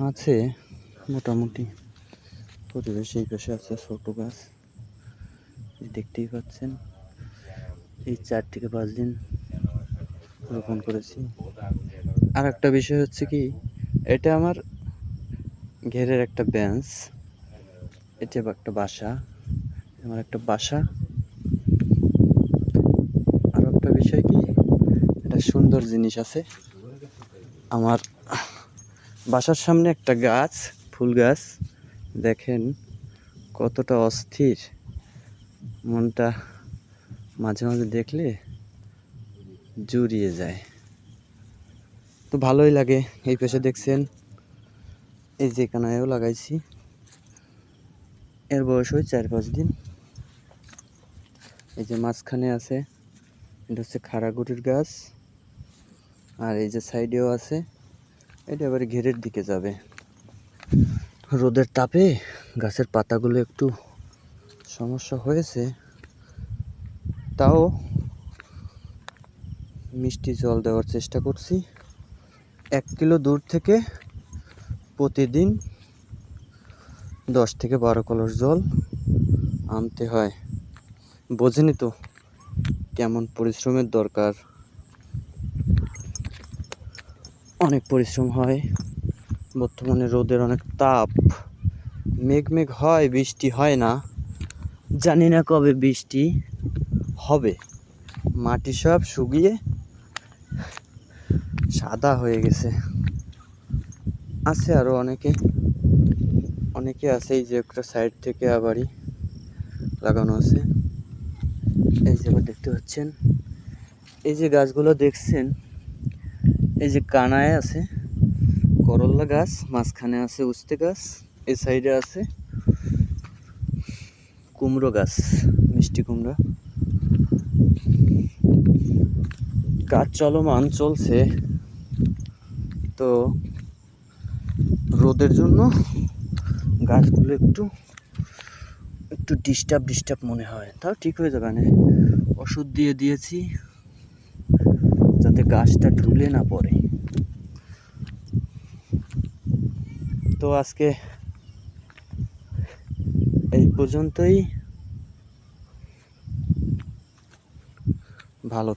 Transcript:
আছে মোটামুটি পরিবেশ। এই পাশে আছে ছোট গাছ, দেখতেই পাচ্ছেন। এই 4 থেকে 5 দিন রোপণ করেছি। আর একটা বিষয় হচ্ছে কি, এটা আমার ঘেরের একটা বেঞ্চ, এটা একটা বাসা, আমার একটা বাসা। আর একটা বিষয় কি, এটা সুন্দর জিনিস আছে আমার বাসার সামনে একটা গাছ, ফুল গাছ। দেখেন কতটা অস্থির, মনটা মাঝে মাঝে দেখলে জুড়িয়ে যায়, তো ভালোই লাগে। এই পাশে দেখছেন, এই যে কানায়ও লাগাইছি, এর বয়স হয় 4-5 দিন। এই যে মাঝখানে আছে, এটা হচ্ছে খাড়াগুড়ির গাছ। আর এই যে সাইডেও আছে, এটা এবারে ঘেরের দিকে যাবে। রোদের তাপে গাছের পাতাগুলো একটু সমস্যা হয়েছে, তাও মিষ্টি জল দেওয়ার চেষ্টা করছি। 1 কিলো দূর থেকে প্রতিদিন 10 থেকে 12 কলস জল আনতে হয়। বোঝেনি তো কেমন পরিশ্রমের দরকার। অনেক পরিশ্রম হয়, বর্তমানে রোদের অনেক তাপ, মেঘ মেঘ হয়, বৃষ্টি হয় না। জানি না কবে বৃষ্টি হবে। মাটি সব শুকিয়ে সাদা হয়ে গেছে। আছে আরো অনেকে আছে। এই যে একটা সাইড থেকে আবারই লাগানো আছে। এই যে আবার দেখতে পাচ্ছেন, এই যে গাছগুলো দেখছেন, এই যে কানায় আছে করল্লা গাছ, মাঝখানে আছে উস্তে গাছ, এই সাইডে আছে কুমড়ো গাছ, মিষ্টি কুমড়া। কাজ চলমান চলছে, তো রোদের জন্য গাছগুলো একটু ডিস্টার্ব মনে হয়। তাও ঠিক হয়ে যাবে না, ওষুধ দিয়েছি যাতে গাছটা ঢুলে না পড়ে। তো আজকে এই পর্যন্তই।